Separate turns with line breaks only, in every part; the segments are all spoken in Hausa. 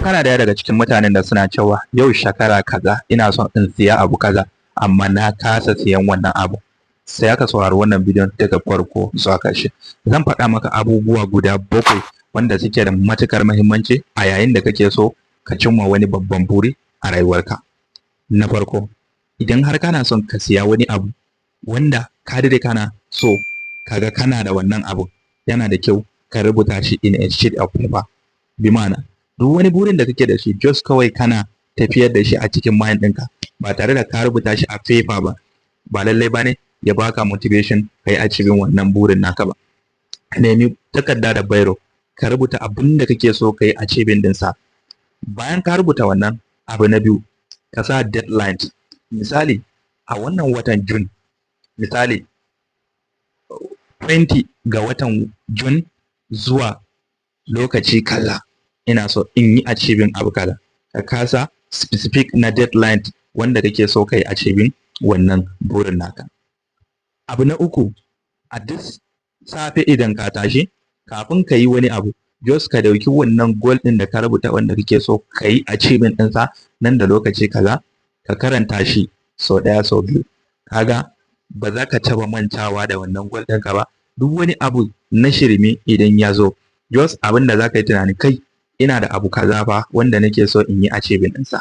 kana daya daga cikin mutanen da suna cewa yau shekara kaza ina son in siya abu kaza amma na kasa siyan wannan abu, sai aka saurari wannan bidiyon daga farko zuwa ƙarshe. Zan faɗa maka abubuwa guda 7 wanda suke da matuƙar muhimmanci a yayin da kake so ka cimma wani babban buri a rayuwarka. Na farko, idan har kana son ka siya wani abu wanda ka dade kana so kaga kana da wannan abu, yana da kyau ka rubuta shi in a sheet of paper. Bi ma'ana, duk wani burin da kake da shi just kawai kana tafiyar da shi a cikin mind ɗinka ba tare da ka rubuta shi a paper ba lallai ba ne ya baka motivation ka yi achieving wannan burin naka ba. Nemi takarda da biro ka rubuta abin da kake so ka yi achieving ɗinsa. Bayan ka rubuta wannan, abu na biyu, ka sa deadline. Misali, a wannan watan June, misali 20 ga watan June zuwa lokaci kaza ina so in yi achieving abu kaza. Ka kasa specific na deadline wanda kake so ka yi achieving wannan burin naka. Abu na uku, a duk safe idan ka tashi, kafin ka yi wani abu, just ka dauki wannan goal ɗin da ka rubuta wanda kake so ka yi achieving ɗinsa nan da lokaci kaza, ka karanta shi sau ɗaya sau biyu. Kaga ba za ka taɓa mantawa da wannan goal ɗinka ba. Duk wani abu na shirme idan ya zo, just abin da za ka yi tunani, kai ina da abu kaza fa wanda nake so in yi achieving ɗinsa.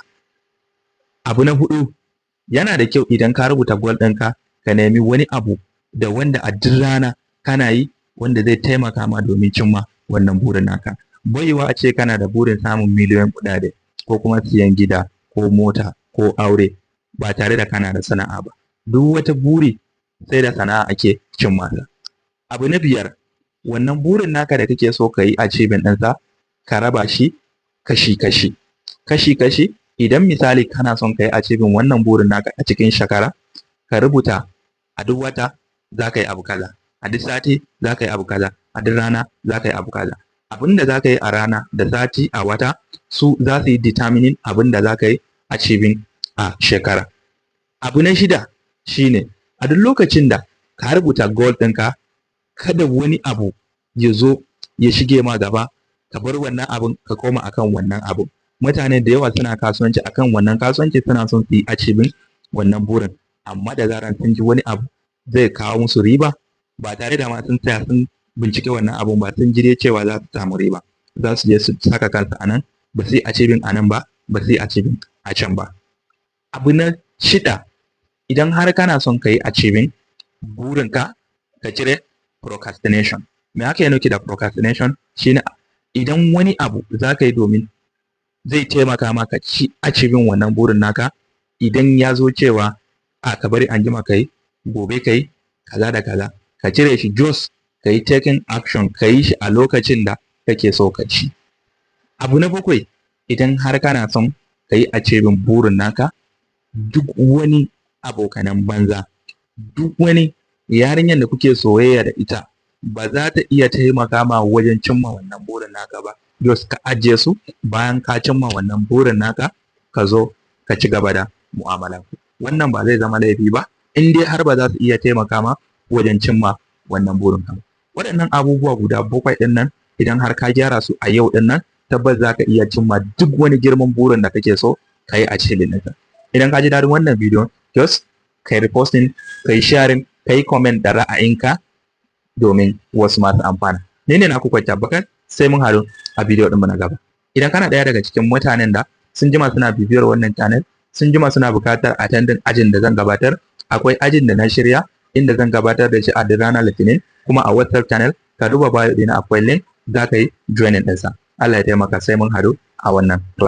Abu na 4, yana da kyau idan ka rubuta goal ɗinka ka nemi wani abu da wanda a duk rana kana yi wanda zai taimaka ma domin cimma wannan burin naka. Baiwa a ce kana da burin samun miliyoyin kuɗaɗe ko kuma siyan gida ko mota ko aure ba tare da kana da sana'a ba. Duk wata buri sai da sana'a ake cimma ta. Abu na 5, wannan burin naka da kake so ka yi achieving ɗinsa, ka raba shi kashi-kashi. Idan misali kana son ka yi achieving wannan burin naka a cikin shekara, ka rubuta a duk wata za ka yi abu kaza, a duk sati za ka yi abu kaza, a duk rana za ka yi abu kaza. Abin da za ka yi a rana da sati a wata su za su yi determining abin da za ka yi achieving a shekara. Abu na 6 shine, a duk lokacin da ka rubuta goal ɗinka, kada wani abu ya zo ya shige ma gaba ka bar wannan abun ka koma akan wannan abun. Mutane da yawa suna kasuwanci akan wannan kasuwanci, suna son su yi achieving wannan burin, amma da zaran sun ji wani abu zai kawo musu riba ba tare da ma sun tsaya sun bincike wannan abun ba, sun ji dai cewa za su samu riba, za su je su saka kansu a nan, ba su yi achieving a nan ba, ba su yi achieving a can ba. Abu na 6, idan har kana son ka yi achieving burinka, ka cire procrastination. Me ake nufi da procrastination? Shine idan wani abu za ka yi domin zai taimaka maka ci achieving wannan burin naka, idan ya zo cewa ka bari anjima ka yi, gobe ka yi, kaza da kaza, ka cire shi, just ka yi taking action, ka yi shi a lokacin da kake so ka ci. Abu na 7, idan har kana son ka yi achieving burin naka, duk wani abokanan banza, duk wani yarinyar da kuke soyayya da ita ba za ta iya taimaka ma wajen cimma wannan burin naka ba. Just ka ajiye su, bayan ka cimma wannan burin naka, ka zo ka ci gaba da mu'amala. Wannan ba zai zama laifi ba in dai har ba za su iya taimaka ma wajen cimma wannan burin ka. Waɗannan abubuwa guda 7 ɗin nan, idan har ka gyara su a yau ɗin nan, tabbas za ka iya cimma duk wani girman burin da kake so ka yi achieving ɗinsa. Idan ka ji daɗin wannan bidiyon, just ka yi reposting, ka yi sharing, ka yi comment da ra'ayinka domin wasu masu amfana. Ni ne naku Coach Abubakar, sai mun haɗu a bidiyo ɗinmu na gaba. Idan kana ɗaya daga cikin mutanen da sun jima suna bibiyar wannan channel, sun jima suna buƙatar attending ajin da zan gabatar, akwai ajin da na shirya inda zan gabatar da shi a duk ranar Litinin, kuma a WhatsApp channel, ka duba bio ɗina akwai link, za ka yi joining ɗinsa. Allah ya taimaka, sai mun haɗu a wannan class.